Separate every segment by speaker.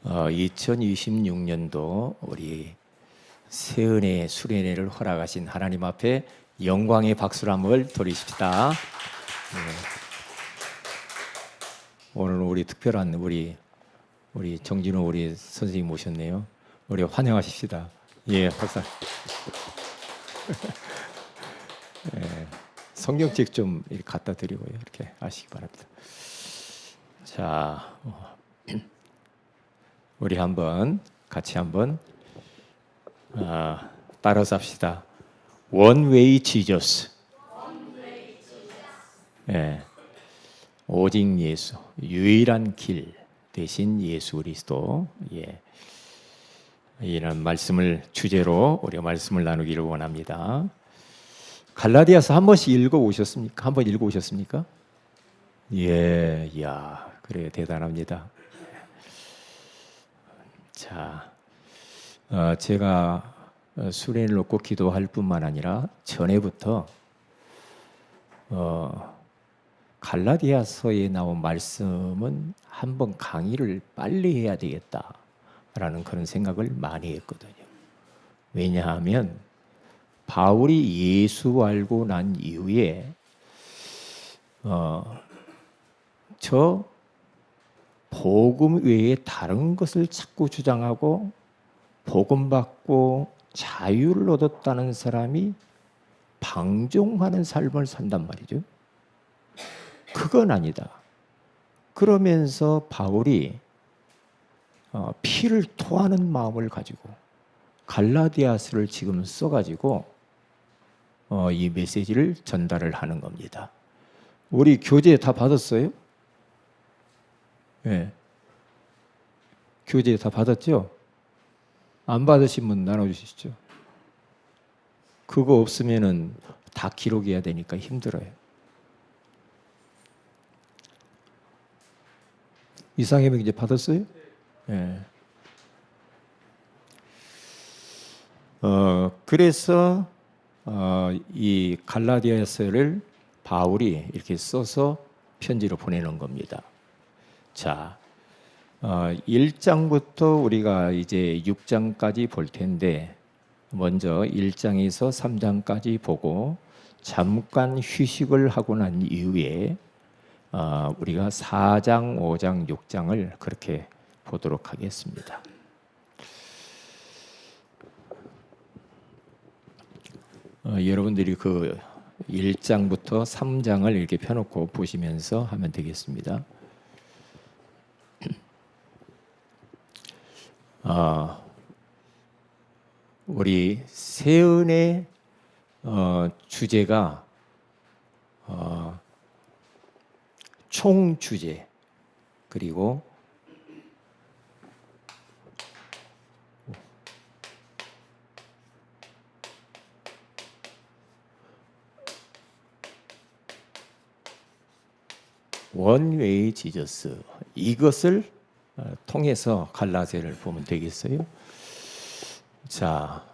Speaker 1: 2026년도 우리 새은혜 수련회를 허락하신 하나님 앞에 영광의 박수를 한번 돌리십시다. 오늘 우리 특별한 우리 정진호 우리 선생님 모셨네요. 우리 환영하십시다. 예, 박사. 예, 성경책 좀 이렇게 갖다 드리고요. 이렇게 하시기 바랍니다. 자, 우리 같이 한번 따라서 합시다. One way Jesus. 예, 오직 예수, 유일한 길 대신 예수 그리스도. 예, 이런 말씀을 주제로 우리가 말씀을 나누기를 원합니다. 갈라디아서 한 번씩 읽어오셨습니까? 한번 읽어오셨습니까? 예, 야, 그래 대단합니다. 자, 제가 수련을 놓고 기도할 뿐만 아니라 전에부터 갈라디아서에 나온 말씀은 한번 강의를 빨리 해야 되겠다라는 그런 생각을 많이 했거든요. 왜냐하면 바울이 예수 알고 난 이후에 저 복음 외에 다른 것을 자꾸 주장하고 복음 받고 자유를 얻었다는 사람이 방종하는 삶을 산단 말이죠. 그건 아니다. 그러면서 바울이 피를 토하는 마음을 가지고 갈라디아서를 지금 써가지고 이 메시지를 전달을 하는 겁니다. 우리 교재 다 받았어요? 네. 교재 다 받았죠? 안 받으신 분 나눠주시죠. 그거 없으면은 다 기록해야 되니까 힘들어요. 이상해명 이제 받았어요? 네. 그래서 이 갈라디아서를 바울이 이렇게 써서 편지로 보내는 겁니다. 자, 1장부터 우리가 이제 6장까지 볼 텐데 먼저 1장에서 3장까지 보고 잠깐 휴식을 하고 난 이후에 우리가 4장, 5장, 6장을 그렇게 보도록 하겠습니다. 여러분들이 그 1장부터 3장을 이렇게 펴놓고 보시면서 하면 되겠습니다. 우리 새은의 주제가 총 주제 그리고 원웨이 지저스 이것을 통해서 갈라디아를 보면 되겠어요. 자,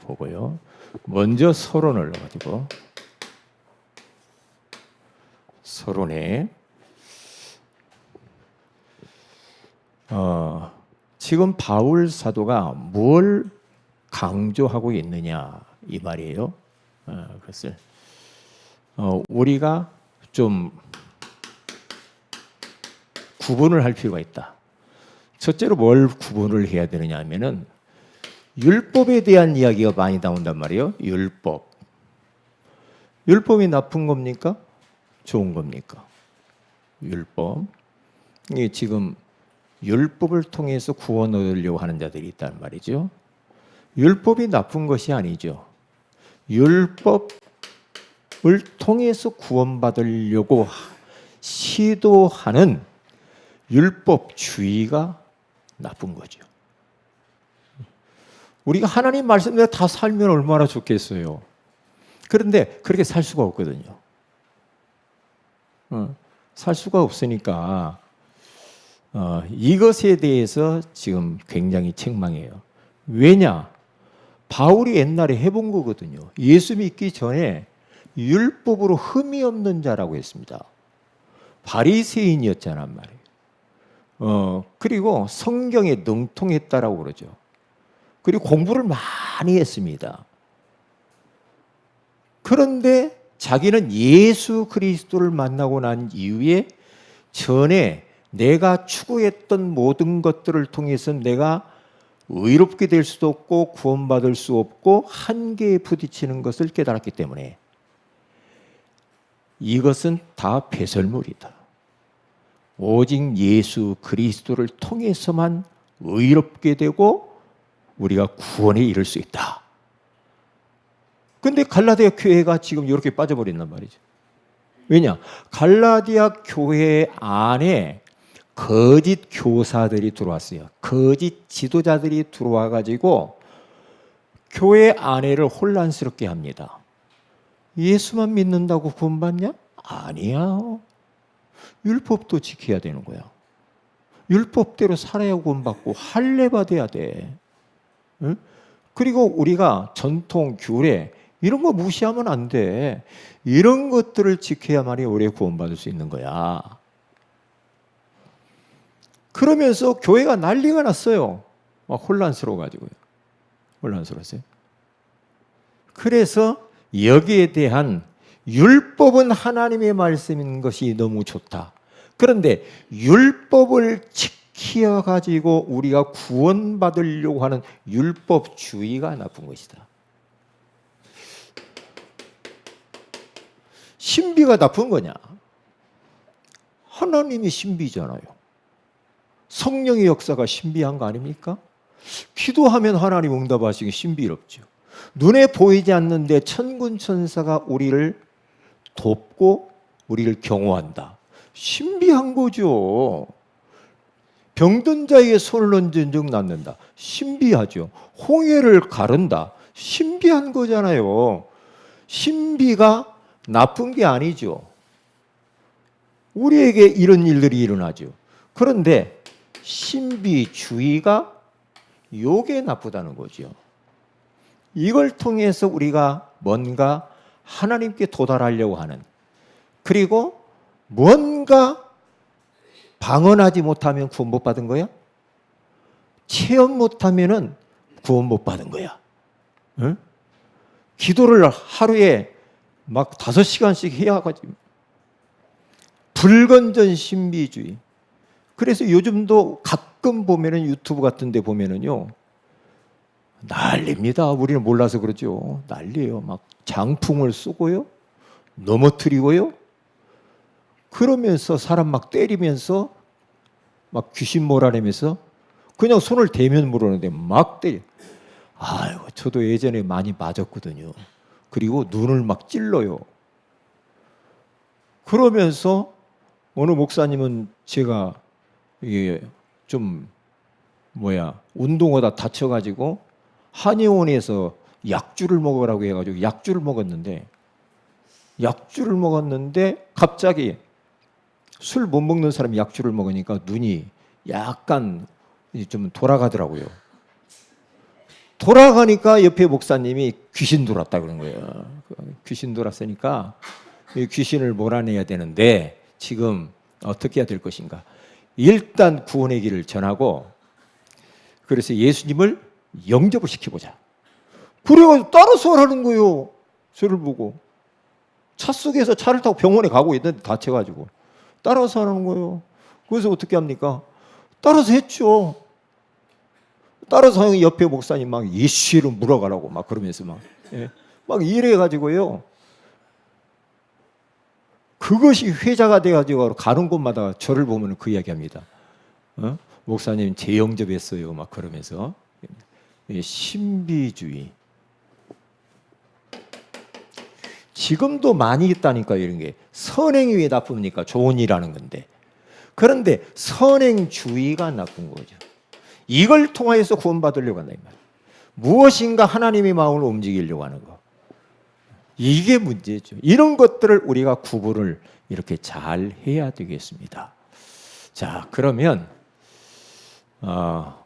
Speaker 1: 보고요. 먼저 서론을 가지고 서론에 지금 바울 사도가 뭘 강조하고 있느냐 이 말이에요. 그것을 우리가 좀 구분을 할 필요가 있다. 첫째로 뭘 구분을 해야 되느냐 하면은 율법에 대한 이야기가 많이 나온단 말이에요. 율법이 나쁜 겁니까? 좋은 겁니까? 율법. 이게 지금 율법을 통해서 구원 얻으려고 하는 자들이 있단 말이죠. 율법이 나쁜 것이 아니죠. 율법을 통해서 구원받으려고 시도하는 율법주의가 나쁜 거죠. 우리가 하나님 말씀대로 다 살면 얼마나 좋겠어요. 그런데 그렇게 살 수가 없거든요. 살 수가 없으니까 이것에 대해서 지금 굉장히 책망해요. 왜냐? 바울이 옛날에 해본 거거든요. 예수 믿기 전에 율법으로 흠이 없는 자라고 했습니다. 바리새인이었잖아 말이에요. 그리고 성경에 능통했다라고 그러죠. 그리고 공부를 많이 했습니다. 그런데 자기는 예수 그리스도를 만나고 난 이후에 전에 내가 추구했던 모든 것들을 통해서 내가 의롭게 될 수도 없고 구원받을 수 없고 한계에 부딪히는 것을 깨달았기 때문에 이것은 다 배설물이다. 오직 예수 그리스도를 통해서만 의롭게 되고 우리가 구원에 이를 수 있다. 근데 갈라디아 교회가 지금 이렇게 빠져버린단 말이죠. 왜냐? 갈라디아 교회 안에 거짓 교사들이 들어왔어요. 거짓 지도자들이 들어와 가지고 교회 안에를 혼란스럽게 합니다. 예수만 믿는다고 구원받냐? 아니야. 율법도 지켜야 되는 거야. 율법대로 살아야 구원받고 할례 받아야 돼. 응? 그리고 우리가 전통, 규례 이런 거 무시하면 안 돼. 이런 것들을 지켜야만이 우리 구원받을 수 있는 거야. 그러면서 교회가 난리가 났어요. 막 혼란스러워가지고요. 혼란스러웠어요. 그래서 여기에 대한 율법은 하나님의 말씀인 것이 너무 좋다. 그런데 율법을 지켜가지고 우리가 구원받으려고 하는 율법주의가 나쁜 것이다. 신비가 나쁜 거냐? 하나님이 신비잖아요. 성령의 역사가 신비한 거 아닙니까? 기도하면 하나님 응답하시기 신비롭죠. 눈에 보이지 않는데 천군 천사가 우리를 돕고 우리를 경호한다. 신비한 거죠. 병든 자에게 손을 얹은 즉 낫는다. 신비하죠. 홍해를 가른다. 신비한 거잖아요. 신비가 나쁜 게 아니죠. 우리에게 이런 일들이 일어나죠. 그런데 신비주의가 요게 나쁘다는 거죠. 이걸 통해서 우리가 뭔가 하나님께 도달하려고 하는, 그리고 뭔가 방언하지 못하면 구원 못 받은 거야? 체험 못하면 구원 못 받은 거야. 응? 기도를 하루에 막 5시간씩 해야 가지고 불건전 신비주의. 그래서 요즘도 가끔 보면은 유튜브 같은 데 보면은요 난립니다. 우리는 몰라서 그러죠. 난리예요. 막 장풍을 쏘고요, 넘어뜨리고요, 그러면서 사람 막 때리면서 막 귀신 몰아내면서 그냥 손을 대면 모르는데 막 때려. 아이고, 저도 예전에 많이 맞았거든요. 그리고 눈을 막 찔러요. 그러면서 어느 목사님은 제가 이게 좀 운동하다 다쳐가지고 한의원에서 약주를 먹으라고 해가지고 약주를 먹었는데 갑자기 술 못 먹는 사람이 약주를 먹으니까 눈이 약간 좀 돌아가더라고요. 돌아가니까 옆에 목사님이 귀신 돌았다 그런 거예요. 귀신 돌았으니까 귀신을 몰아내야 되는데 지금 어떻게 해야 될 것인가. 일단 구원의 길을 전하고, 그래서 예수님을 영접을 시켜보자. 그래가지고 따라서 하라는 거예요. 저를 보고. 차 속에서 차를 타고 병원에 가고 있는데 다쳐가지고 따라서 하라는 거예요. 그래서 어떻게 합니까? 따라서 했죠. 따라서 하니 옆에 목사님 막 예수를 물어가라고 막 그러면서 막 이래가지고요. 그것이 회자가 돼가지고 가는 곳마다 저를 보면 그 이야기합니다. 목사님 재영접했어요. 막 그러면서. 신비주의. 지금도 많이 있다니까 이런 게. 선행이 왜 나쁩니까? 좋은 일하는 건데. 그런데 선행주의가 나쁜 거죠. 이걸 통하여서 구원받으려고 한다 이 말이에요. 무엇인가 하나님의 마음을 움직이려고 하는 거. 이게 문제죠. 이런 것들을 우리가 구분을 이렇게 잘 해야 되겠습니다. 자, 그러면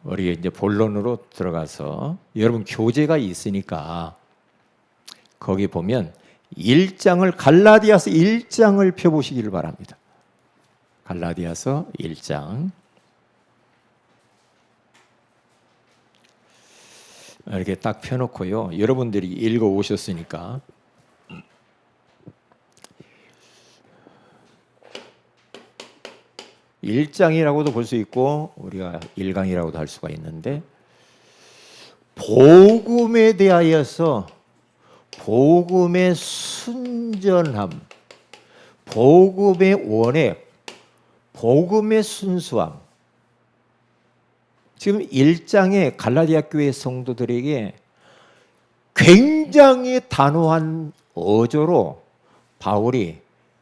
Speaker 1: 우리 이제 본론으로 들어가서 여러분 교재가 있으니까 거기 보면 갈라디아서 1장을 펴보시기를 바랍니다. 갈라디아서 1장. 이렇게 딱 펴놓고요. 여러분들이 읽어 오셨으니까. 일장이라고도 볼 수 있고 우리가 1강이라고도 할 수가 있는데, 복음에 대하여서 복음의 순전함, 복음의 원액, 복음의 순수함. 지금 1장에 갈라디아 교회 성도들에게 굉장히 단호한 어조로 바울이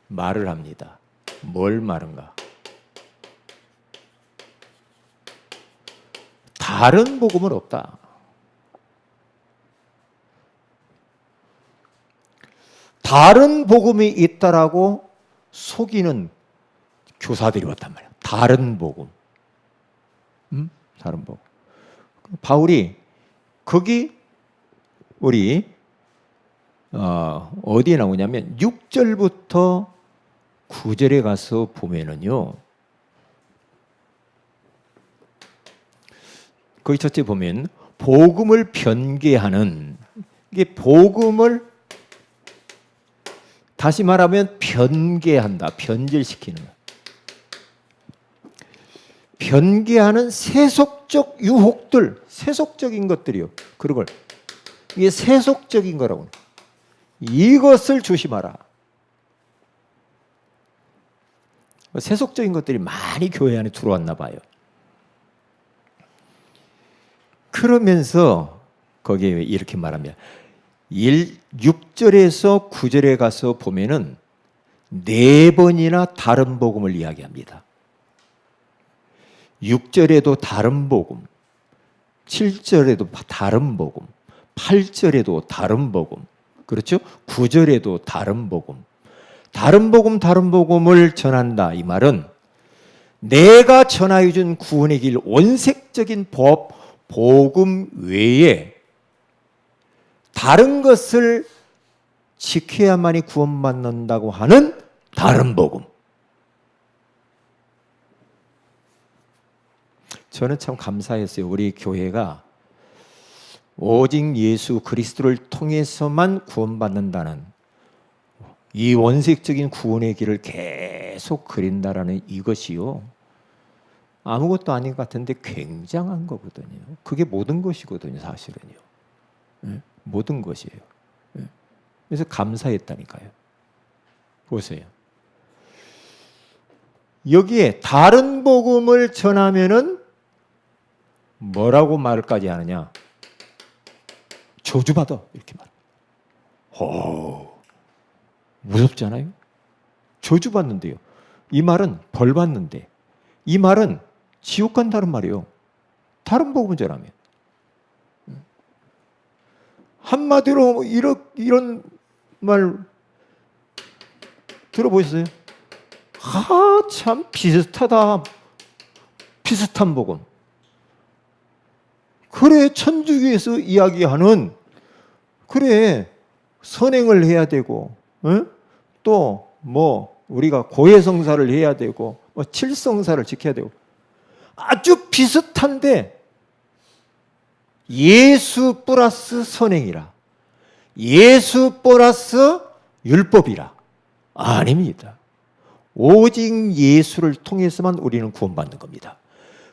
Speaker 1: 말을 합니다. 뭘 말한가? 다른 복음은 없다. 다른 복음이 있다라고 속이는 교사들이 왔단 말이야. 다른 복음. 다른 복음. 바울이 거기 우리 어디에 나오냐면 6절부터 9절에 가서 보면은요. 거기 첫째 보면 복음을 변개하는, 이게 복음을 다시 말하면 변개한다, 변질시키는, 변개하는 세속적 유혹들, 세속적인 것들이요. 그런 걸, 이게 세속적인 거라고. 이것을 조심하라. 세속적인 것들이 많이 교회 안에 들어왔나 봐요. 그러면서 거기에 이렇게 말합니다. 6절에서 9절에 가서 보면은 4번이나 다른 복음을 이야기합니다. 6절에도 다른 복음, 7절에도 다른 복음, 8절에도 다른 복음, 그렇죠? 9절에도 다른 복음. 다른 복음을 전한다. 이 말은 내가 전하여 준 구원의 길, 원색적인 복음 외에 다른 것을 지켜야만이 구원받는다고 하는 다른 복음. 저는 참 감사했어요. 우리 교회가 오직 예수 그리스도를 통해서만 구원받는다는 이 원색적인 구원의 길을 계속 그린다라는 이것이요. 아무것도 아닌 것 같은데 굉장한 거거든요. 그게 모든 것이거든요, 사실은요. 네? 모든 것이에요. 네? 그래서 감사했다니까요. 보세요. 여기에 다른 복음을 전하면은 뭐라고 말까지 하느냐? 저주받아, 이렇게 말합니다. 무섭잖아요? 저주받는데요. 이 말은 벌 받는데, 이 말은 지옥 간다는 말이에요. 다른 복음을 전하면. 한마디로 이런 말 들어보셨어요? 참 비슷하다. 비슷한 복음. 그래, 천주교에서 이야기하는, 그래, 선행을 해야 되고, 또 뭐 우리가 고해성사를 해야 되고, 뭐 칠성사를 지켜야 되고, 아주 비슷한데 예수 플러스 선행이라, 예수 플러스 율법이라. 아닙니다. 오직 예수를 통해서만 우리는 구원받는 겁니다.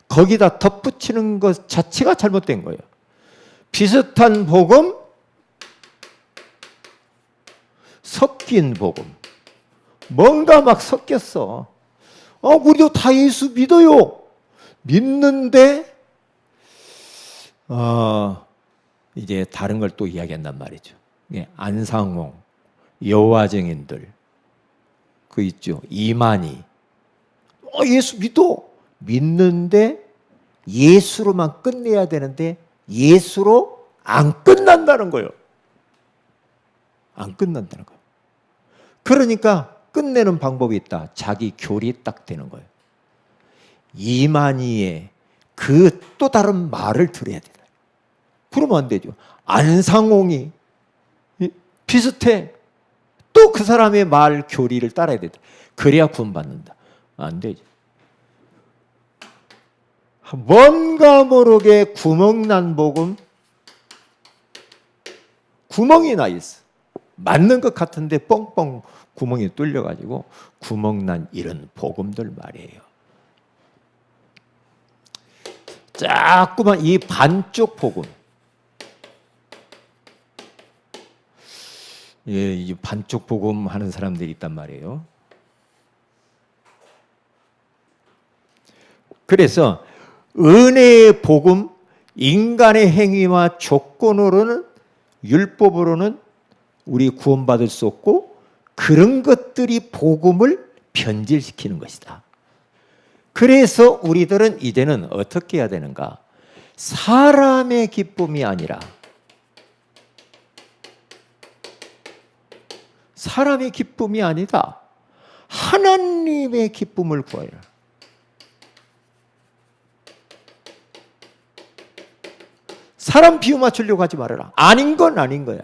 Speaker 1: 거기다 덧붙이는 것 자체가 잘못된 거예요. 비슷한 복음, 섞인 복음. 뭔가 막 섞였어. 우리도 다 예수 믿어요. 믿는데 이제 다른 걸 또 이야기한단 말이죠. 안상홍, 여호와 증인들, 그 있죠. 이만희. 예수 믿는데 예수로만 끝내야 되는데 예수로 안 끝난다는 거예요. 안 끝난다는 거예요. 그러니까 끝내는 방법이 있다. 자기 교리 딱 되는 거예요. 이만희의 그 또 다른 말을 들어야 된다. 그러면 안 되죠. 안상홍이 비슷해. 너도 그 사람의 말 교리를 따라야 된다. 그래야 구원받는다. 안 되죠. 뭔가 모르게 구멍난 복음, 구멍이 나 있어. 맞는 것 같은데 뻥뻥 구멍이 뚫려가지고 구멍난 이런 복음들 말이에요. 자꾸만 이 반쪽 복음, 예, 이 반쪽 복음 하는 사람들이 있단 말이에요. 그래서 은혜의 복음, 인간의 행위와 조건으로는, 율법으로는 우리 구원받을 수 없고, 그런 것들이 복음을 변질시키는 것이다. 그래서 우리들은 이제는 어떻게 해야 되는가? 사람의 기쁨이 아니라, 사람의 기쁨이 아니다. 하나님의 기쁨을 구하라. 사람 비유 맞추려고 하지 말아라. 아닌 건 아닌 거야.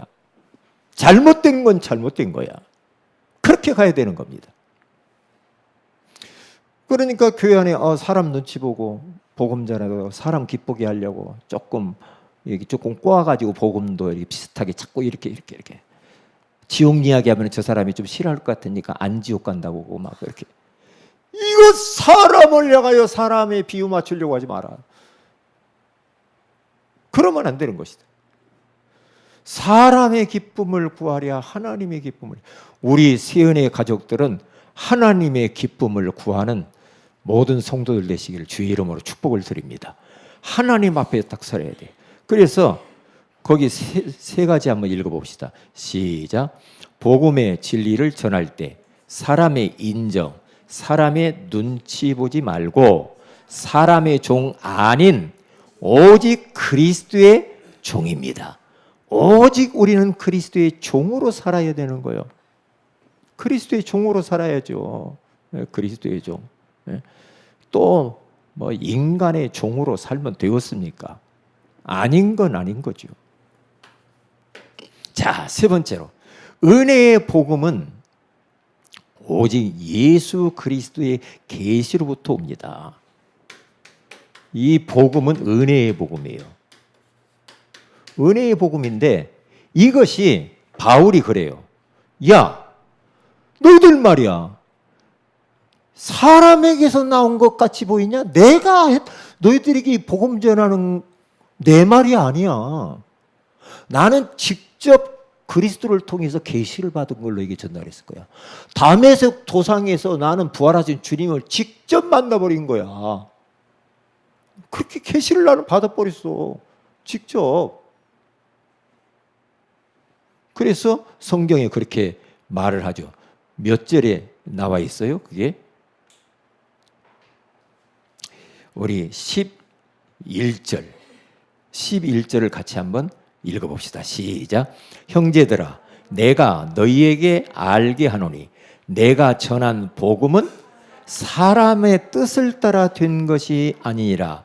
Speaker 1: 잘못된 건 잘못된 거야. 그렇게 가야 되는 겁니다. 그러니까 교회 안에 사람 눈치 보고 복음 전하고 사람 기쁘게 하려고 조금 꼬아가지고 복음도 이렇게 비슷하게 자꾸 이렇게 지옥 이야기하면 저 사람이 좀 싫어할 것 같으니까 안 지옥 간다고 막 이렇게. 이거 사람을 향하여 사람의 비유 맞추려고 하지 마라. 그러면 안 되는 것이다. 사람의 기쁨을 구하랴 하나님의 기쁨을. 우리 세은의 가족들은 하나님의 기쁨을 구하는 모든 성도들 되시기를 주의 이름으로 축복을 드립니다. 하나님 앞에 딱 서야 돼. 그래서 거기 세 가지 한번 읽어봅시다. 시작. 복음의 진리를 전할 때 사람의 인정, 사람의 눈치 보지 말고 사람의 종 아닌 오직 그리스도의 종입니다. 오직 우리는 그리스도의 종으로 살아야 되는 거예요. 그리스도의 종으로 살아야죠. 그리스도의 종. 또 뭐 인간의 종으로 살면 되었습니까? 아닌 건 아닌 거죠. 자, 세 번째로 은혜의 복음은 오직 예수 그리스도의 계시로부터 옵니다. 이 복음은 은혜의 복음이에요. 은혜의 복음인데 이것이 바울이 그래요. 야, 너희들 말이야. 사람에게서 나온 것 같이 보이냐? 너희들에게 복음 전하는 내 말이 아니야. 나는 직접 그리스도를 통해서 계시를 받은 걸로 이게 전달했을 거야. 다메섹 도상에서 나는 부활하신 주님을 직접 만나버린 거야. 그렇게 계시를 나는 받아버렸어. 직접. 그래서 성경에 그렇게 말을 하죠. 몇 절에 나와 있어요? 그게? 우리 11절을 같이 한번 읽어봅시다. 시작. 형제들아, 내가 너희에게 알게 하노니 내가 전한 복음은 사람의 뜻을 따라 된 것이 아니니라.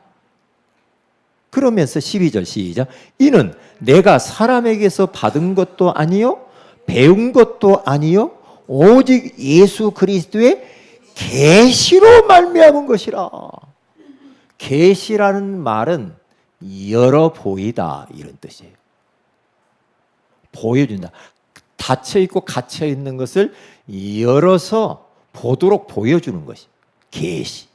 Speaker 1: 그러면서 12절 시작. 이는 내가 사람에게서 받은 것도 아니요 배운 것도 아니요 오직 예수 그리스도의 계시로 말미암은 것이라. 계시라는 말은 열어 보이다 이런 뜻이에요. 보여준다. 닫혀 있고 갇혀 있는 것을 열어서 보도록 보여주는 것이 계시.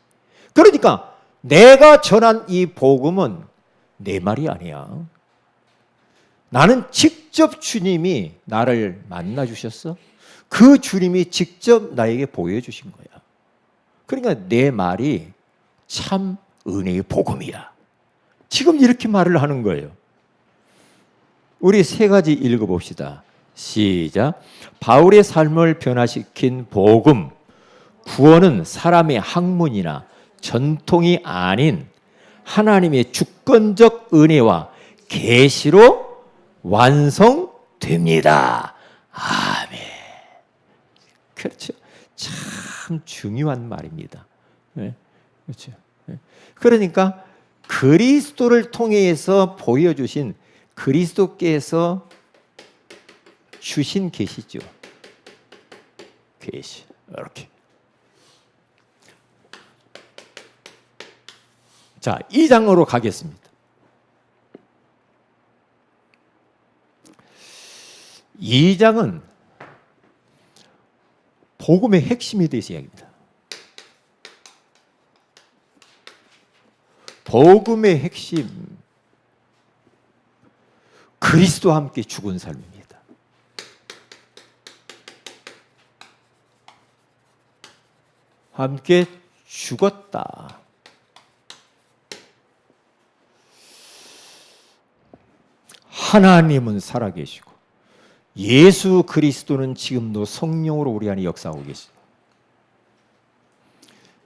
Speaker 1: 그러니까 내가 전한 이 복음은 내 말이 아니야. 나는 직접 주님이 나를 만나 주셨어. 그 주님이 직접 나에게 보여주신 거야. 그러니까 내 말이 참 은혜의 복음이야. 지금 이렇게 말을 하는 거예요. 우리 세 가지 읽어봅시다. 시작. 바울의 삶을 변화시킨 복음, 구원은 사람의 학문이나 전통이 아닌 하나님의 주권적 은혜와 계시로 완성됩니다. 아멘. 그렇죠. 참 중요한 말입니다. 네. 그렇죠. 네. 그러니까 그리스도를 통해서 보여주신 그리스도께서 주신 계시죠. 계시. 이렇게. 자, 2장으로 가겠습니다. 2장은 복음의 핵심에 대해서 이야기합니다. 복음의 핵심, 그리스도와 함께 죽은 삶입니다. 함께 죽었다. 하나님은 살아계시고 예수 그리스도는 지금도 성령으로 우리 안에 역사하고 계십니다.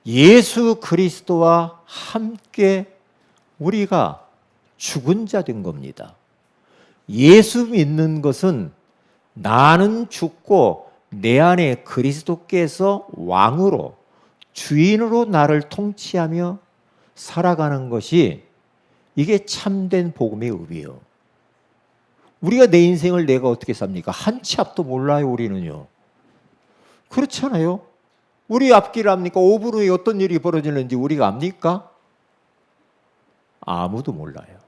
Speaker 1: 예수 그리스도와 함께 우리가 죽은 자 된 겁니다. 예수 믿는 것은 나는 죽고 내 안에 그리스도께서 왕으로 주인으로 나를 통치하며 살아가는 것이 이게 참된 복음의 의미예요. 우리가 내 인생을 내가 어떻게 삽니까? 한 치 앞도 몰라요, 우리는요. 그렇잖아요. 우리 앞길을 압니까? 5분 후에 어떤 일이 벌어지는지 우리가 압니까? 아무도 몰라요.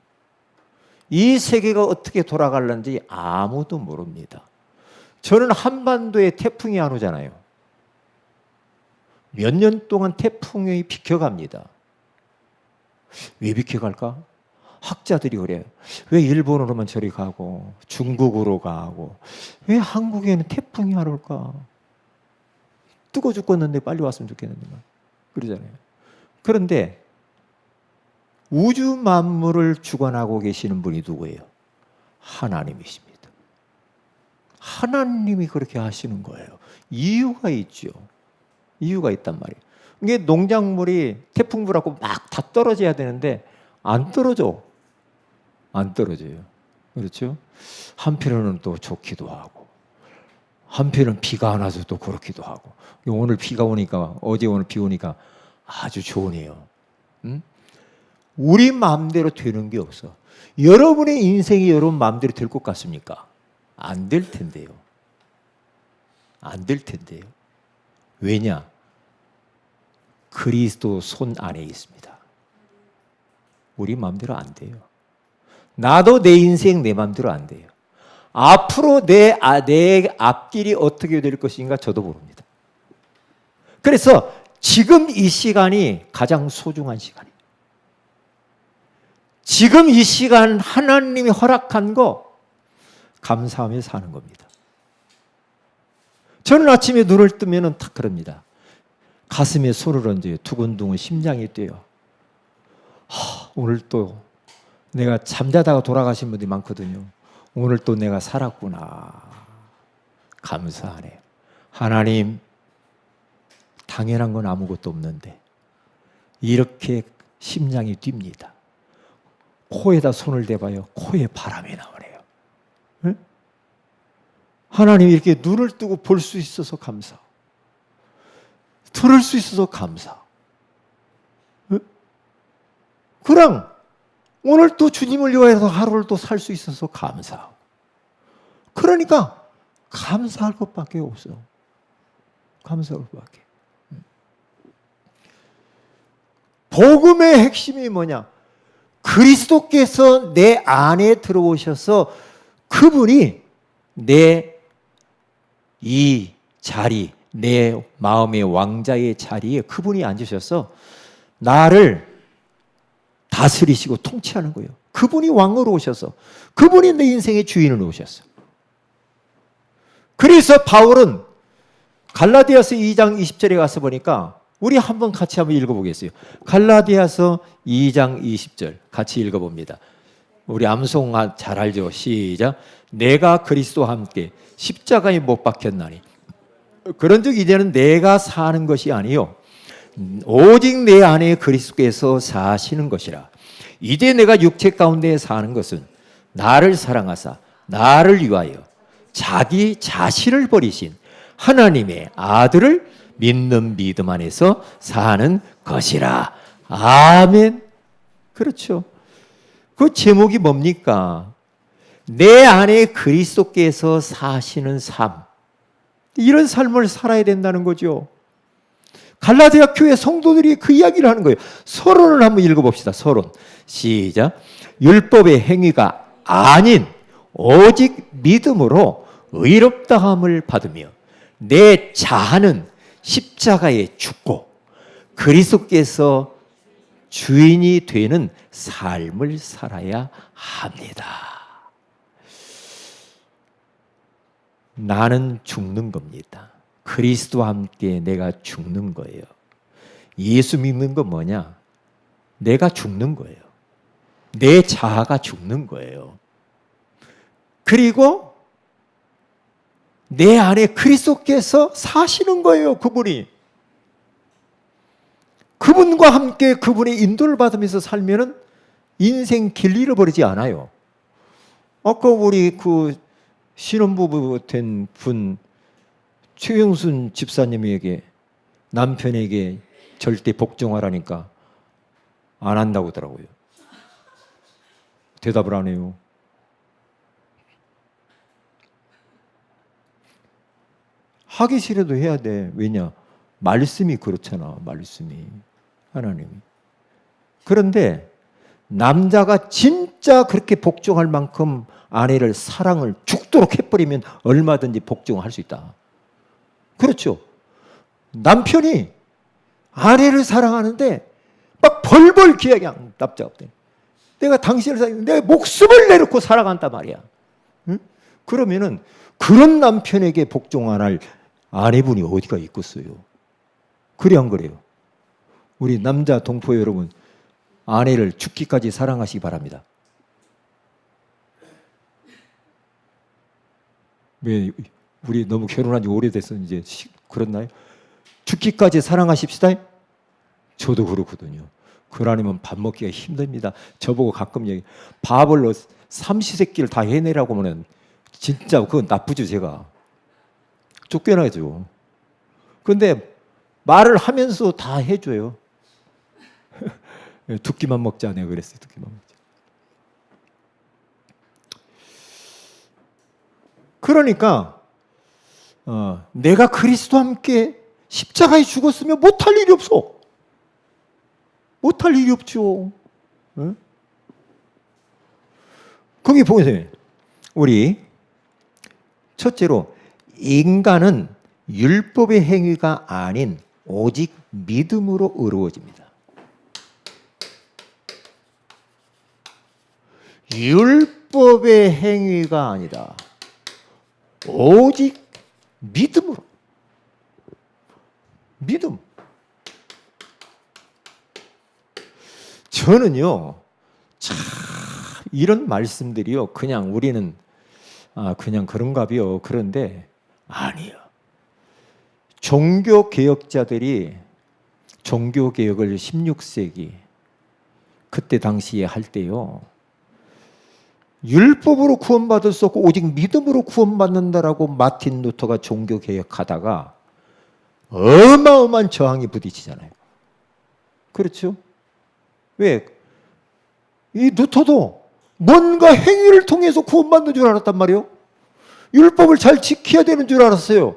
Speaker 1: 이 세계가 어떻게 돌아가는지 아무도 모릅니다. 저는 한반도에 태풍이 안 오잖아요. 몇 년 동안 태풍이 비켜갑니다. 왜 비켜갈까? 학자들이 그래요. 왜 일본으로만 저리 가고 중국으로 가고 왜 한국에는 태풍이 안 올까? 뜨거 죽겠는데 빨리 왔으면 좋겠는데 그러잖아요. 그런데 우주 만물을 주관하고 계시는 분이 누구예요? 하나님이십니다. 하나님이 그렇게 하시는 거예요. 이유가 있죠. 이유가 있단 말이에요. 이게 농작물이 태풍 불하고 막 다 떨어져야 되는데 안 떨어져. 안 떨어져요. 그렇죠? 한편으로는 또 좋기도 하고 한편은 비가 안 와서 또 그렇기도 하고 오늘 비가 오니까 어제 오늘 비 오니까 아주 좋으네요. 응? 우리 마음대로 되는 게 없어. 여러분의 인생이 여러분 마음대로 될 것 같습니까? 안 될 텐데요. 안 될 텐데요. 왜냐? 그리스도 손 안에 있습니다. 우리 마음대로 안 돼요. 나도 내 인생 내 마음대로 안 돼요. 앞으로 내 앞길이 어떻게 될 것인가 저도 모릅니다. 그래서 지금 이 시간이 가장 소중한 시간이에요. 지금 이 시간 하나님이 허락한 거 감사하며 사는 겁니다. 저는 아침에 눈을 뜨면 딱 그럽니다. 가슴에 손을 얹어요. 두근두근 심장이 뛰어요. 오늘 또 내가 잠자다가 돌아가신 분들이 많거든요. 오늘 또 내가 살았구나. 감사하네요. 하나님, 당연한 건 아무것도 없는데 이렇게 심장이 뜁니다. 코에다 손을 대봐요. 코에 바람이 나오네요. 네? 하나님 이렇게 눈을 뜨고 볼 수 있어서 감사. 들을 수 있어서 감사. 네? 그럼 오늘 또 주님을 위하여서 하루를 또 살 수 있어서 감사. 그러니까 감사할 것밖에 없어. 감사할 것밖에. 복음의 핵심이 뭐냐? 그리스도께서 내 안에 들어오셔서 그분이 내 이 자리, 내 마음의 왕자의 자리에 그분이 앉으셔서 나를 다스리시고 통치하는 거예요. 그분이 왕으로 오셔서 그분이 내 인생의 주인으로 오셨어. 그래서 바울은 갈라디아서 2장 20절에 가서 보니까 우리 한번 같이 한번 읽어보겠어요. 갈라디아서 2장 20절 같이 읽어봅니다. 우리 암송 잘 알죠? 시작. 내가 그리스도와 함께 십자가에 못 박혔나니 그런즉 이제는 내가 사는 것이 아니요 오직 내 안에 그리스도께서 사시는 것이라. 이제 내가 육체 가운데 사는 것은 나를 사랑하사 나를 위하여 자기 자신을 버리신 하나님의 아들을 믿는 믿음 안에서 사는 것이라. 아멘. 그렇죠. 그 제목이 뭡니까? 내 안에 그리스도께서 사시는 삶. 이런 삶을 살아야 된다는 거죠. 갈라디아 교회 성도들이 그 이야기를 하는 거예요. 서론을 한번 읽어봅시다. 서론. 시작. 율법의 행위가 아닌 오직 믿음으로 의롭다함을 받으며 내 자아는 십자가에 죽고 그리스도께서 주인이 되는 삶을 살아야 합니다. 나는 죽는 겁니다. 그리스도와 함께 내가 죽는 거예요. 예수 믿는 건 뭐냐? 내가 죽는 거예요. 내 자아가 죽는 거예요. 그리고 내 안에 그리스도께서 사시는 거예요. 그분이. 그분과 함께 그분의 인도를 받으면서 살면은 인생 길 잃어버리지 않아요. 아까 우리 그 신혼부부 된 분 최영순 집사님에게 남편에게 절대 복종하라니까 안 한다고 하더라고요. 대답을 안 해요. 하기 싫어도 해야 돼. 왜냐? 말씀이 그렇잖아. 말씀이. 하나님이. 그런데 남자가 진짜 그렇게 복종할 만큼 아내를 사랑을 죽도록 해버리면 얼마든지 복종할 수 있다. 그렇죠. 남편이 아내를 사랑하는데 막 벌벌 기어야 납작. 내가 당신을 사랑해. 내 목숨을 내놓고 사랑한단 말이야. 응? 그러면은 그런 남편에게 복종 안 할 아내분이 어디가 있겠어요? 그래 안 그래요? 우리 남자 동포 여러분, 아내를 죽기까지 사랑하시기 바랍니다. 왜 우리 너무 결혼한 지 오래돼서 이제 그렇나요? 죽기까지 사랑하십시다. 저도 그렇거든요. 그걸 아니면 밥 먹기가 힘듭니다. 저보고 가끔 얘기, 밥을 삼시세끼를 다 해내라고 하면 진짜 그건 나쁘죠. 제가 쫓겨나죠. 근데 말을 하면서 다 해줘요. 두 끼만 먹자. 내가 그랬어요. 두 끼만 먹자. 그러니까 내가 그리스도와 함께 십자가에 죽었으면 못할 일이 없어. 못할 일이 없죠. 응? 거기 보세요. 우리 첫째로 인간은 율법의 행위가 아닌 오직 믿음으로 의로워집니다. 율법의 행위가 아니다. 오직 믿음으로. 믿음. 저는요, 참 이런 말씀들이요, 그냥 우리는 그냥 그런가비요. 그런데 아니에요. 종교개혁자들이 종교개혁을 16세기 그때 당시에 할 때요, 율법으로 구원받을 수 없고 오직 믿음으로 구원받는다라고 마틴 루터가 종교개혁하다가 어마어마한 저항이 부딪히잖아요. 그렇죠? 왜? 이 루터도 뭔가 행위를 통해서 구원받는 줄 알았단 말이에요. 율법을 잘 지켜야 되는 줄 알았어요.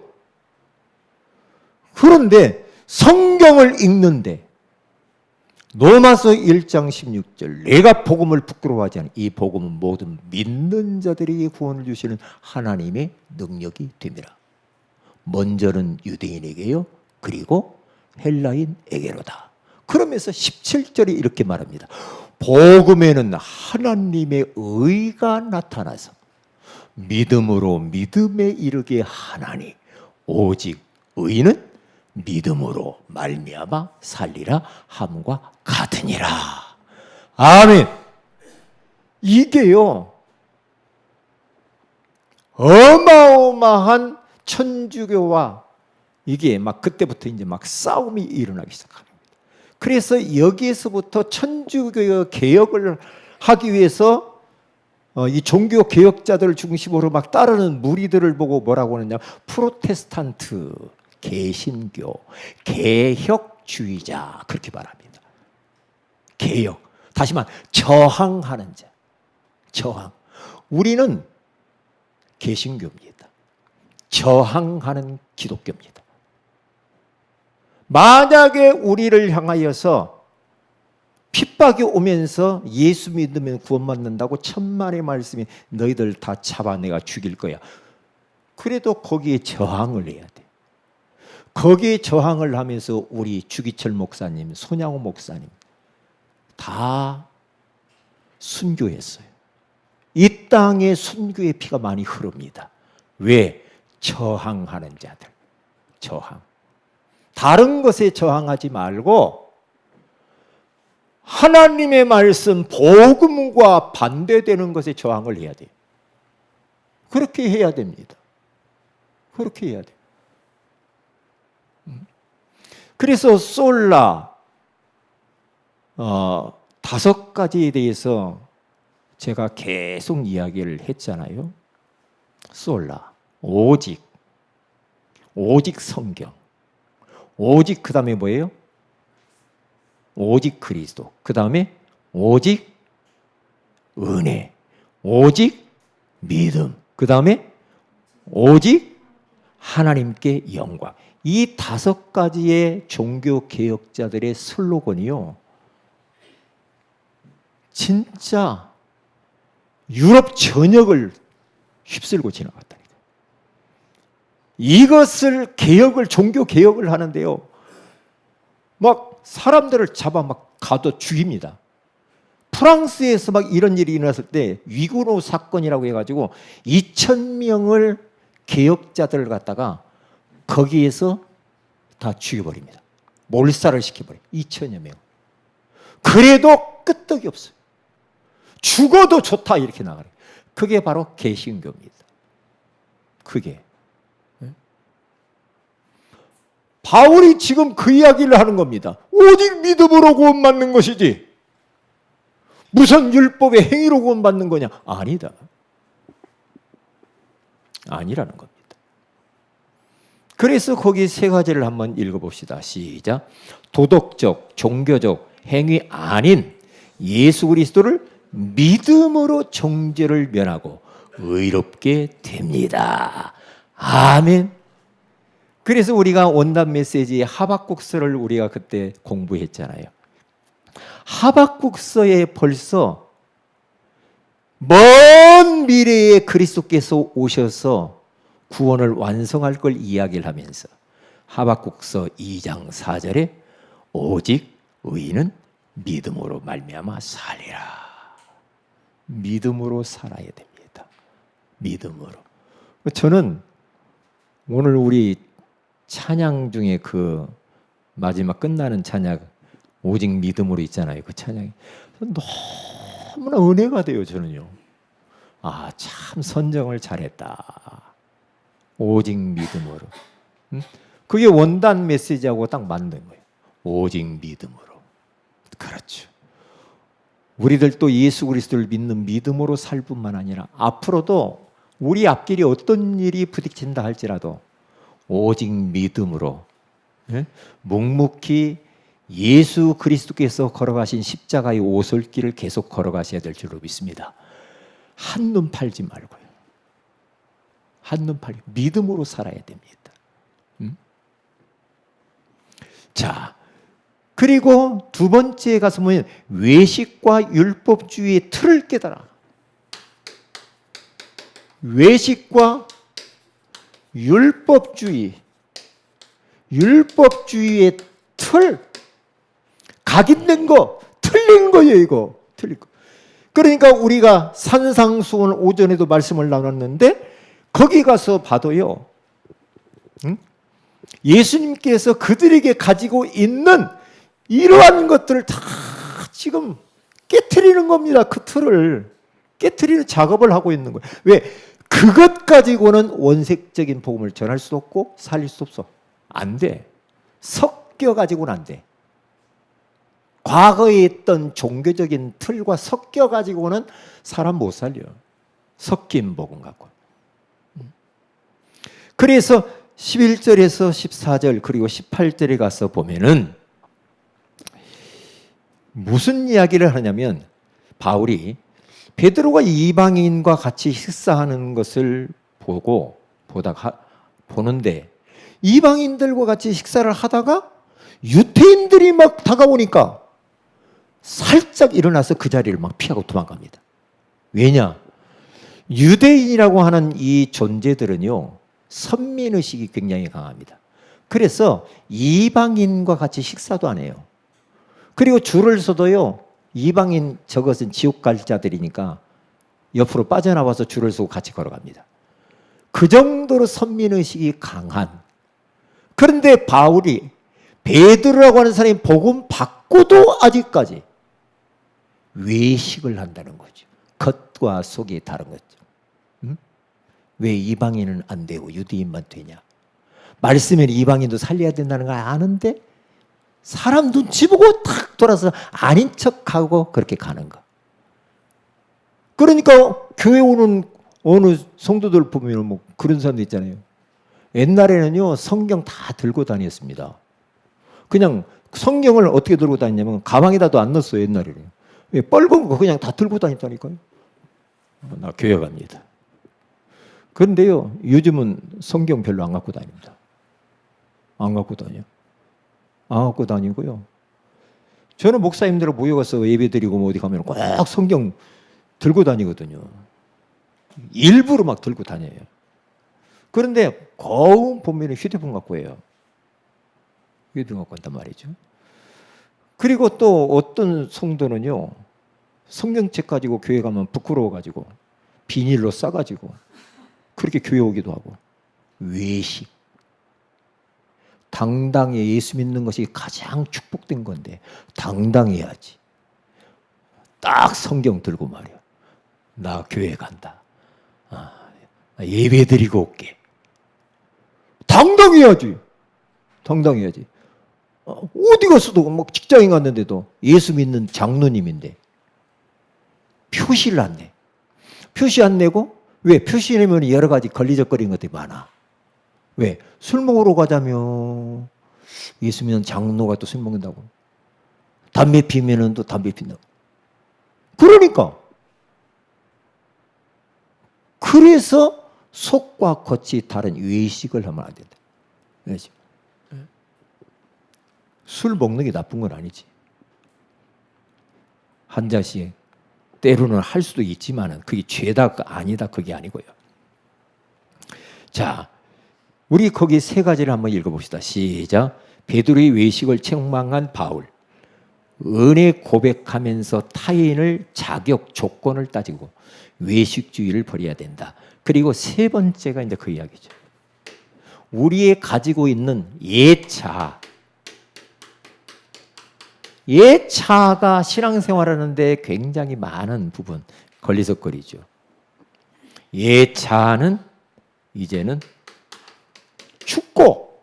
Speaker 1: 그런데 성경을 읽는데 로마서 1장 16절 내가 복음을 부끄러워하지 않아. 이 복음은 모든 믿는 자들에게 구원을 주시는 하나님의 능력이 됨이라. 먼저는 유대인에게요, 그리고 헬라인에게로다. 그러면서 17절에 이렇게 말합니다. 복음에는 하나님의 의가 나타나서 믿음으로 믿음에 이르게 하나니 오직 의는 믿음으로 말미암아 살리라 함과 같으니라. 아멘. 이게요, 어마어마한 천주교와 이게 막 그때부터 이제 막 싸움이 일어나기 시작합니다. 그래서 여기에서부터 천주교 개혁을 하기 위해서 이 종교 개혁자들을 중심으로 막 따르는 무리들을 보고 뭐라고 하느냐, 프로테스탄트, 개신교, 개혁주의자 그렇게 말합니다. 개혁, 다시 말 저항하는 자, 저항. 우리는 개신교입니다. 저항하는 기독교입니다. 만약에 우리를 향하여서 핍박이 오면서 예수 믿으면 구원받는다고 천만의 말씀이 너희들 다 잡아내가 죽일 거야. 그래도 거기에 저항을 해야 돼. 거기에 저항을 하면서 우리 주기철 목사님, 손양호 목사님 다 순교했어요. 이 땅에 순교의 피가 많이 흐릅니다. 왜? 저항하는 자들. 저항. 다른 것에 저항하지 말고 하나님의 말씀, 복음과 반대되는 것에 저항을 해야 돼요. 그렇게 해야 됩니다. 그렇게 해야 돼요. 그래서 솔라 5가지에 대해서 제가 계속 이야기를 했잖아요. 솔라, 오직 성경, 오직 그 다음에 뭐예요? 오직 그리스도, 그 다음에 오직 은혜, 오직 믿음, 그 다음에 오직 하나님께 영광. 이 5가지의 종교 개혁자들의 슬로건이요, 진짜 유럽 전역을 휩쓸고 지나갔다니까. 이것을 종교 개혁을 하는데요, 막 사람들을 잡아 막 가둬 죽입니다. 프랑스에서 막 이런 일이 일어났을 때 위구르 사건이라고 해가지고 2,000명을 개혁자들을 갖다가 거기에서 다 죽여버립니다. 몰살을 시켜버려요. 2,000여 명. 그래도 끄떡이 없어요. 죽어도 좋다 이렇게 나가요. 그게 바로 개신교입니다. 그게. 바울이 지금 그 이야기를 하는 겁니다. 오직 믿음으로 구원받는 것이지 무슨 율법의 행위로 구원받는 거냐? 아니다. 아니라는 겁니다. 그래서 거기 3가지를 한번 읽어봅시다. 시작. 도덕적, 종교적 행위 아닌 예수 그리스도를 믿음으로 정죄를 면하고 의롭게 됩니다. 아멘. 그래서 우리가 원단 메시지 하박국서를 우리가 그때 공부했잖아요. 하박국서에 벌써 먼 미래에 그리스도께서 오셔서 구원을 완성할 걸 이야기를 하면서 하박국서 2장 4절에 오직 의인은 믿음으로 말미암아 살리라. 믿음으로 살아야 됩니다. 믿음으로. 저는 오늘 우리 찬양 중에 그 마지막 끝나는 찬양 오직 믿음으로 있잖아요. 그 찬양이 너무나 은혜가 돼요. 저는요. 아, 참 선정을 잘했다. 오직 믿음으로. 그게 원단 메시지하고 딱 맞는 거예요. 오직 믿음으로. 그렇죠. 우리들 또 예수 그리스도를 믿는 믿음으로 살 뿐만 아니라 앞으로도 우리 앞길이 어떤 일이 부딪힌다 할지라도 오직 믿음으로 묵묵히 예수 그리스도께서 걸어가신 십자가의 오솔길을 계속 걸어가셔야 될 줄로 믿습니다. 한눈 팔지 말고요. 한눈 팔고 믿음으로 살아야 됩니다. 자, 그리고 2번째에 가서 보면 외식과 율법주의의 틀을 깨달아. 외식과 율법주의의 틀, 각인된 거, 틀린 거예요, 이거. 틀린 거. 그러니까 우리가 산상수훈 오전에도 말씀을 나눴는데 거기 가서 봐도요, 예수님께서 그들에게 가지고 있는 이러한 것들을 다 지금 깨트리는 겁니다. 그 틀을 깨트리는 작업을 하고 있는 거예요. 왜? 그것 가지고는 원색적인 복음을 전할 수도 없고 살릴 수 없어. 안 돼. 섞여 가지고는 안 돼. 과거에 있던 종교적인 틀과 섞여 가지고는 사람 못 살려. 섞인 복음 갖고. 그래서 11절에서 14절 그리고 18절에 가서 보면은 무슨 이야기를 하냐면 바울이 베드로가 이방인과 같이 식사하는 것을 보다가 보는데 이방인들과 같이 식사를 하다가 유태인들이 막 다가오니까 살짝 일어나서 그 자리를 막 피하고 도망갑니다. 왜냐? 유대인이라고 하는 이 존재들은요, 선민의식이 굉장히 강합니다. 그래서 이방인과 같이 식사도 안 해요. 그리고 줄을 서도요, 이방인 저것은 지옥 갈 자들이니까 옆으로 빠져나와서 줄을 서고 같이 걸어갑니다. 그 정도로 선민의식이 강한. 그런데 바울이 베드로라고 하는 사람이 복음 받고도 아직까지 외식을 한다는 거죠. 겉과 속이 다른 거죠. 왜 이방인은 안 되고 유대인만 되냐? 말씀에는 이방인도 살려야 된다는 걸 아는데 사람 눈치 보고 탁 돌아서 아닌 척하고 그렇게 가는 거. 그러니까 교회 오는 어느 성도들 보면 뭐 그런 사람도 있잖아요. 옛날에는요, 성경 다 들고 다녔습니다. 그냥 성경을 어떻게 들고 다녔냐면 가방에다도 안 넣었어요, 옛날에는. 왜? 빨간 거 그냥 다 들고 다녔다니까요. 나 교회 갑니다. 그런데요, 요즘은 성경 별로 안 갖고 다닙니다. 안 갖고 다녀. 안 갖고 다니고요. 저는 목사님들 모여가서 예배드리고 뭐 어디 가면 꼭 성경 들고 다니거든요. 일부러 막 들고 다녀요. 그런데 거울 보면 휴대폰 갖고 해요. 휴대폰 갖고 한단 말이죠. 그리고 또 어떤 성도는요, 성경책 가지고 교회 가면 부끄러워가지고 비닐로 싸가지고 그렇게 교회 오기도 하고. 외식. 당당히 예수 믿는 것이 가장 축복된 건데 당당해야지. 딱 성경 들고 말이야. 나 교회 간다. 예배 드리고 올게. 당당해야지. 당당해야지. 어디 갔어도 막 직장인 갔는데도 예수 믿는 장로님인데 표시를 안 내. 표시 안 내고 왜? 표시 내면 여러 가지 걸리적거리는 것들이 많아. 왜? 술 먹으러 가자면 예수 믿는 장로가 또 술 먹는다고. 담배 피면은 또 담배 핀다고. 그러니까. 그래서 속과 겉이 다른 외식을 하면 안 된다. 외식. 술 먹는 게 나쁜 건 아니지. 한 잔씩 때로는 할 수도 있지만 그게 죄다 아니다 그게 아니고요. 자, 우리 거기 세 가지를 한번 읽어봅시다. 시작. 베드로의 외식을 책망한 바울. 은혜 고백하면서 타인을 자격 조건을 따지고 외식주의를 버려야 된다. 그리고 세 번째가 이제 그 이야기죠. 우리의 가지고 있는 예차가 신앙생활하는데 굉장히 많은 부분 걸리적거리죠. 예차는 이제는 죽고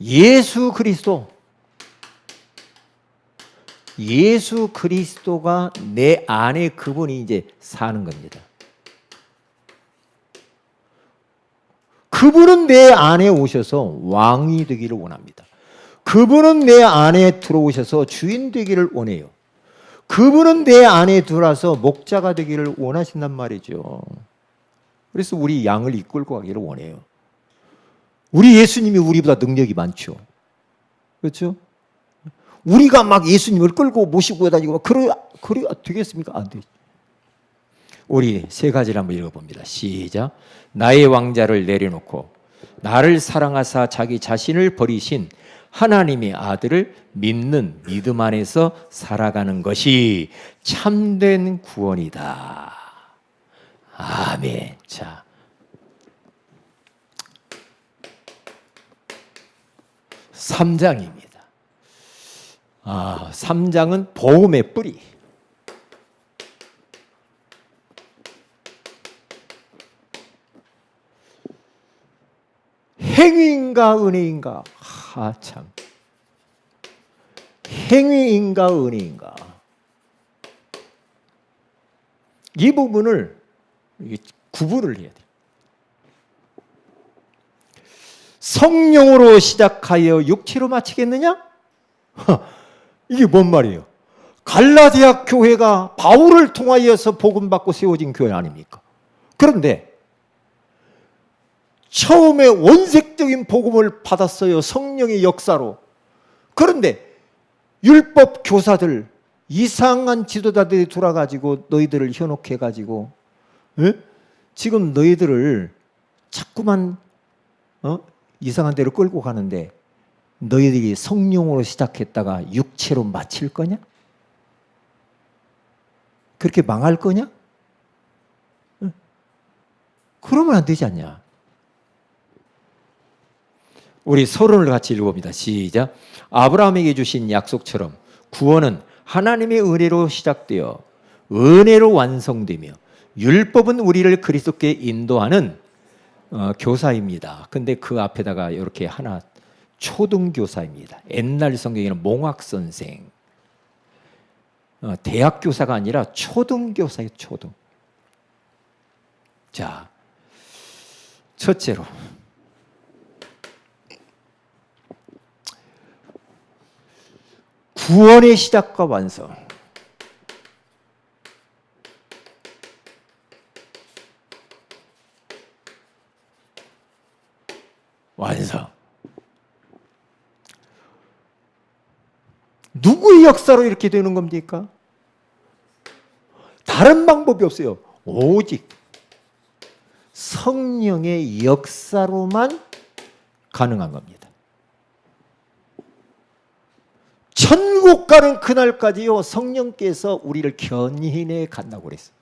Speaker 1: 예수 그리스도가 내 안에 그분이 이제 사는 겁니다. 그분은 내 안에 오셔서 왕이 되기를 원합니다. 그분은 내 안에 들어오셔서 주인 되기를 원해요. 그분은 내 안에 들어와서 목자가 되기를 원하신단 말이죠. 그래서 우리 양을 이끌고 가기를 원해요. 우리 예수님이 우리보다 능력이 많죠. 그렇죠? 우리가 막 예수님을 끌고 모시고 다니고 그래 되겠습니까? 안 되죠. 우리 세 가지를 한번 읽어봅니다. 시작. 나의 왕자를 내려놓고 나를 사랑하사 자기 자신을 버리신 하나님의 아들을 믿는 믿음 안에서 살아가는 것이 참된 구원이다. 아멘. 자, 3장입니다. 3장은 복음의 뿌리. 행위인가 은혜인가? 참. 행위인가 은혜인가? 이 부분을 구분을 해야 돼요. 성령으로 시작하여 육체로 마치겠느냐? 이게 뭔 말이에요? 갈라디아 교회가 바울을 통하여서 복음받고 세워진 교회 아닙니까? 그런데 처음에 원색적인 복음을 받았어요. 성령의 역사로. 그런데 율법 교사들, 이상한 지도자들이 돌아가지고 너희들을 현혹해가지고 지금 너희들을 자꾸만 이상한 데로 끌고 가는데 너희들이 성령으로 시작했다가 육체로 마칠 거냐? 그렇게 망할 거냐? 그러면 안 되지 않냐? 우리 서론을 같이 읽어봅니다. 시작. 아브라함에게 주신 약속처럼 구원은 하나님의 은혜로 시작되어 은혜로 완성되며 율법은 우리를 그리스도께 인도하는 교사입니다. 근데 그 앞에다가 이렇게 하나 초등교사입니다. 옛날 성경에는 몽학선생, 대학교사가 아니라 초등교사예요. 초등. 자, 첫째로 구원의 시작과 완성. 완성. 누구의 역사로 이렇게 되는 겁니까? 다른 방법이 없어요. 오직 성령의 역사로만 가능한 겁니다. 천국 가는 그날까지요, 성령께서 우리를 견인해 간다고 그랬어요.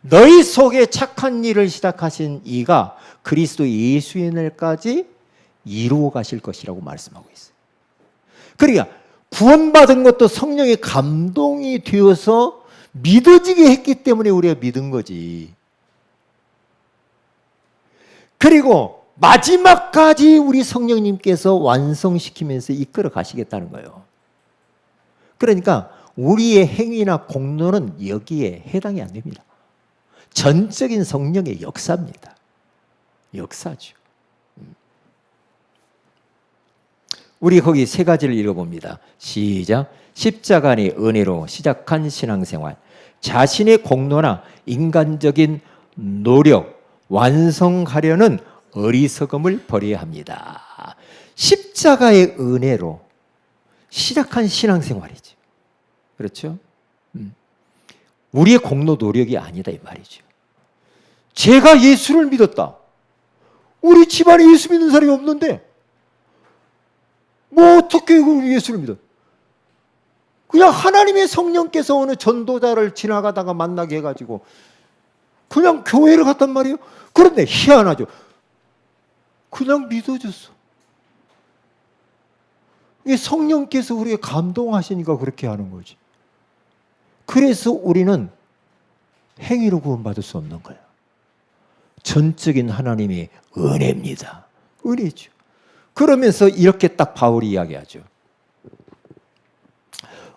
Speaker 1: 너희 속에 착한 일을 시작하신 이가 그리스도 예수의 날까지 이루어 가실 것이라고 말씀하고 있어요. 그러니까 구원받은 것도 성령의 감동이 되어서 믿어지게 했기 때문에 우리가 믿은 거지. 그리고 마지막까지 우리 성령님께서 완성시키면서 이끌어 가시겠다는 거예요. 그러니까 우리의 행위나 공로는 여기에 해당이 안 됩니다. 전적인 성령의 역사입니다. 역사죠. 우리 거기 세 가지를 읽어봅니다. 시작. 십자가 안의 은혜로 시작한 신앙생활, 자신의 공로나 인간적인 노력, 완성하려는 어리석음을 버려야 합니다. 십자가의 은혜로 시작한 신앙생활이죠. 그렇죠? 우리의 공로 노력이 아니다 이 말이죠. 제가 예수를 믿었다. 우리 집안에 예수 믿는 사람이 없는데 뭐 어떻게 우리 예수를 믿어? 그냥 하나님의 성령께서 어느 전도자를 지나가다가 만나게 해가지고 그냥 교회를 갔단 말이에요. 그런데 희한하죠. 그냥 믿어줬어. 이게 성령께서 우리에게 감동하시니까 그렇게 하는 거지. 그래서 우리는 행위로 구원받을 수 없는 거예요. 전적인 하나님의 은혜입니다. 은혜죠. 그러면서 이렇게 딱 바울이 이야기하죠.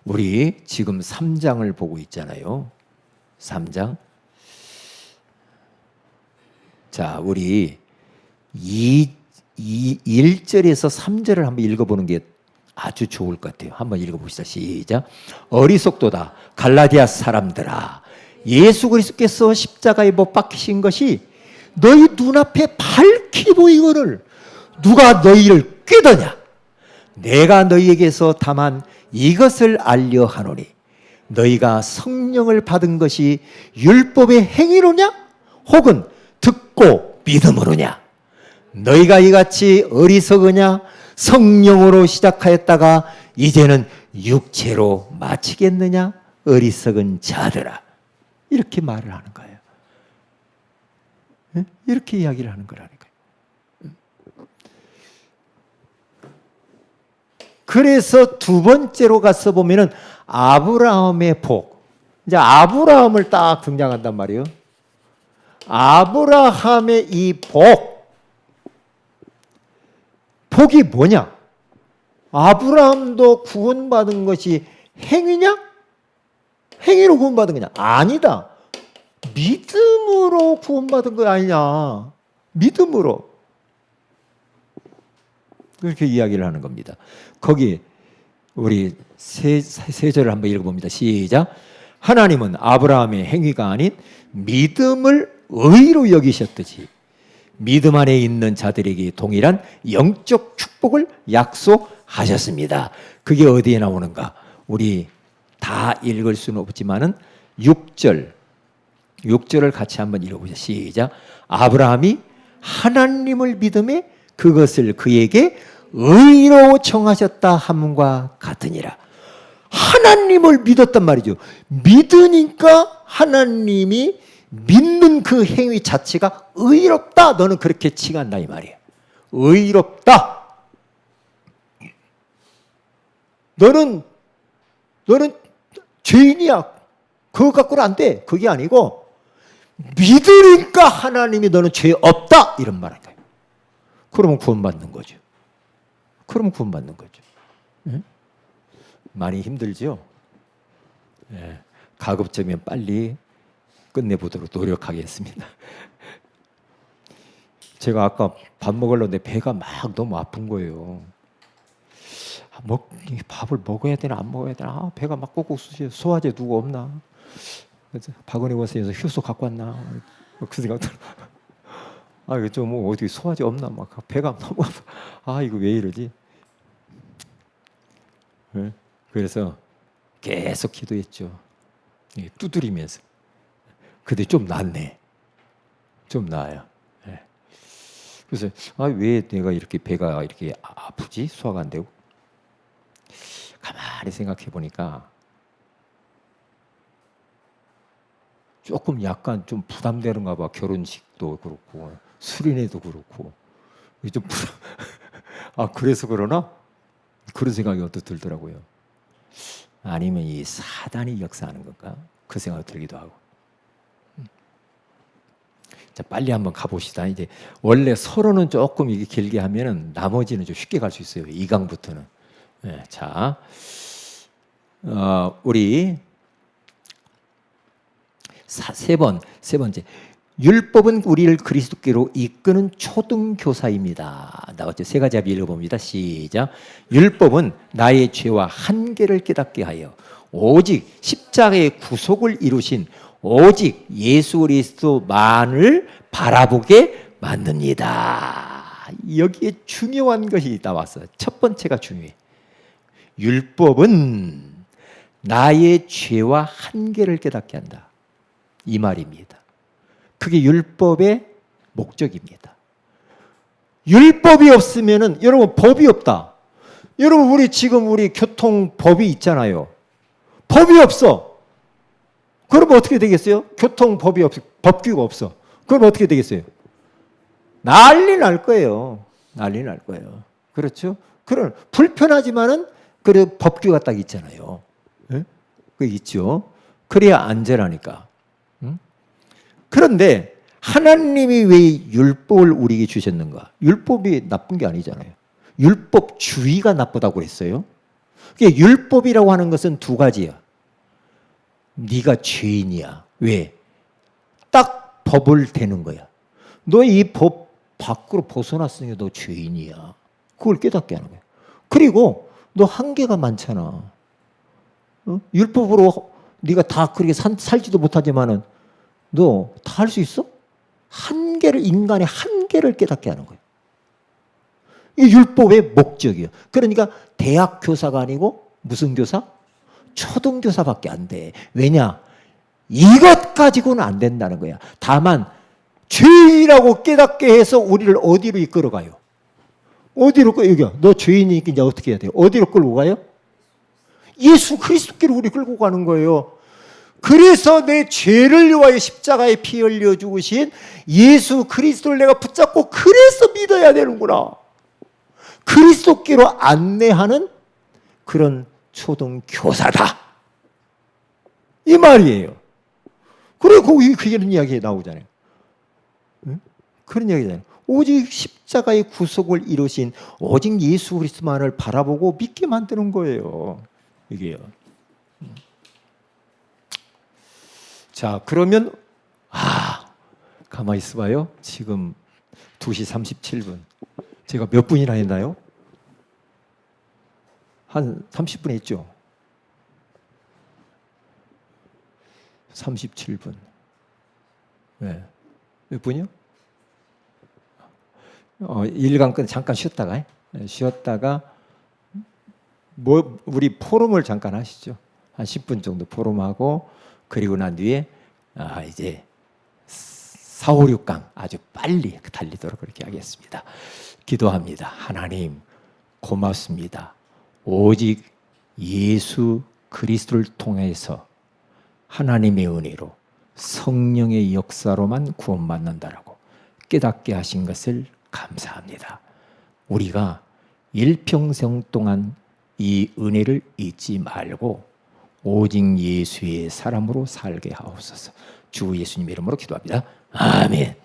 Speaker 1: 우리 지금 3장을 보고 있잖아요. 3장. 자, 우리 1절에서 3절을 한번 읽어보는 게 아주 좋을 것 같아요. 한번 읽어봅시다. 시작. 어리석도다 갈라디아 사람들아, 예수 그리스도께서 십자가에 못 박히신 것이 너희 눈앞에 밝히 보이거늘 누가 너희를 꾀더냐? 내가 너희에게서 다만 이것을 알려 하노니 너희가 성령을 받은 것이 율법의 행위로냐? 혹은 듣고 믿음으로냐? 너희가 이같이 어리석으냐? 성령으로 시작하였다가 이제는 육체로 마치겠느냐? 어리석은 자들아. 이렇게 말을 하는 거예요. 이렇게 이야기를 하는 거라니까요. 그래서 두 번째로 가서 보면은 아브라함의 복. 이제 아브라함을 딱 등장한단 말이에요. 아브라함의 이 복. 복이 뭐냐? 아브라함도 구원받은 것이 행위냐? 행위로 구원받은 거냐? 아니다. 믿음으로 구원받은 거 아니냐? 믿음으로. 그렇게 이야기를 하는 겁니다. 거기 우리 세 절을 한번 읽어봅니다. 시작. 하나님은 아브라함의 행위가 아닌 믿음을 의로 여기셨듯이 믿음 안에 있는 자들에게 동일한 영적 축복을 약속하셨습니다. 그게 어디에 나오는가? 우리 다 읽을 수는 없지만은 6절을 같이 한번 읽어보자. 시작. 아브라함이 하나님을 믿음에 그것을 그에게 의로 정하셨다 함과 같으니라. 하나님을 믿었단 말이죠. 믿으니까 하나님이 믿는 그 행위 자체가 의롭다. 너는 그렇게 칭한다 이 말이에요. 의롭다. 너는 죄인이야. 그거 갖고는 안 돼. 그게 아니고 믿으니까 하나님이 너는 죄 없다 이런 말인 거예요. 그러면 구원받는 거죠. 그러면 구원받는 거죠. 네? 많이 힘들죠. 네. 가급적이면 빨리 끝내보도록 노력하겠습니다. 제가 아까 밥 먹으려는데 배가 막 너무 아픈 거예요. 밥을 먹어야 되나 안 먹어야 되나. 배가 막 꾹꾹 쑤셔. 소화제 누구 없나. 박은혜 원생에서 효소 갖고 왔나. 그 생각 들어. 이거 좀 뭐 어디 소화제 없나. 막 배가 너무 아파. 이거 왜 이러지. 네? 그래서 계속 기도했죠. 두드리면서. 근데 좀 낫네. 좀 나아요. 네. 그래서 왜 내가 이렇게 배가 이렇게 아프지? 소화가 안 되고. 가만히 생각해 보니까 조금 약간 좀 부담되는가 봐. 결혼식도 그렇고 수련회도 그렇고 좀 부담. 그래서 그러나? 그런 생각이 언뜻 들더라고요. 아니면 이 사단이 역사하는 건가? 그 생각이 들기도 하고. 자, 빨리 한번 가봅시다. 이제 원래 서론은 조금 이게 길게 하면은 나머지는 좀 쉽게 갈 수 있어요. 2강부터는. 네, 자, 우리 세 번째. 율법은 우리를 그리스도께로 이끄는 초등교사입니다. 나왔죠. 세 가지 합의 읽어봅니다. 시작. 율법은 나의 죄와 한계를 깨닫게 하여 오직 십자가의 구속을 이루신 오직 예수 그리스도만을 바라보게 만듭니다. 여기에 중요한 것이 나왔어요. 첫 번째가 중요해. 율법은 나의 죄와 한계를 깨닫게 한다. 이 말입니다. 그게 율법의 목적입니다. 율법이 없으면은 여러분 법이 없다. 여러분 우리 지금 우리 교통법이 있잖아요. 법이 없어. 그러면 어떻게 되겠어요? 교통법이 없어. 법규가 없어. 그럼 어떻게 되겠어요? 난리 날 거예요. 난리 날 거예요. 그렇죠? 그런 불편하지만은 그 법규가 딱 있잖아요. 네? 그 있죠. 그래야 안전하니까. 그런데 하나님이 왜 율법을 우리에게 주셨는가? 율법이 나쁜 게 아니잖아요. 율법주의가 나쁘다고 그랬어요. 율법이라고 하는 것은 두 가지야. 네가 죄인이야. 왜? 딱 법을 대는 거야. 너 이 법 밖으로 벗어났으니까 너 죄인이야. 그걸 깨닫게 하는 거야. 그리고 너 한계가 많잖아. 율법으로 네가 다 그렇게 살지도 못하지만은 너 다 할 수 있어? 인간의 한계를 깨닫게 하는 거예요. 이 율법의 목적이에요. 그러니까 대학 교사가 아니고 무슨 교사? 초등교사밖에 안 돼. 왜냐? 이것 가지고는 안 된다는 거야. 다만 죄인이라고 깨닫게 해서 우리를 어디로 이끌어가요? 어디로 여기야? 너 죄인이니까 이제 어떻게 해야 돼요? 어디로 끌고 가요? 예수 그리스도께로 우리 끌고 가는 거예요. 그래서 내 죄를 위하여 십자가에 피 흘려 죽으신 예수 그리스도를 내가 붙잡고 그래서 믿어야 되는구나. 그리스도께로 안내하는 그런 초등교사다. 이 말이에요. 그래 거기 그런 이야기 나오잖아요. 응? 그런 이야기잖아요. 오직 십자가의 구속을 이루신 오직 예수 그리스도만을 바라보고 믿게 만드는 거예요. 이게요. 자, 그러면 가만히 있어봐요. 지금 2시 37분. 제가 몇 분이나 했나요? 한 30분 했죠? 37분. 네. 몇 분이요? 일간 끝 잠깐 쉬었다가 뭐 우리 포럼을 잠깐 하시죠. 한 10분 정도 포럼하고 그리고 난 뒤에 이제 4, 5, 6강 아주 빨리 달리도록 그렇게 하겠습니다. 기도합니다. 하나님 고맙습니다. 오직 예수 그리스도를 통해서 하나님의 은혜로 성령의 역사로만 구원받는다라고 깨닫게 하신 것을 감사합니다. 우리가 일평생 동안 이 은혜를 잊지 말고 오직 예수의 사람으로 살게 하옵소서. 주 예수님 이름으로 기도합니다. 아멘.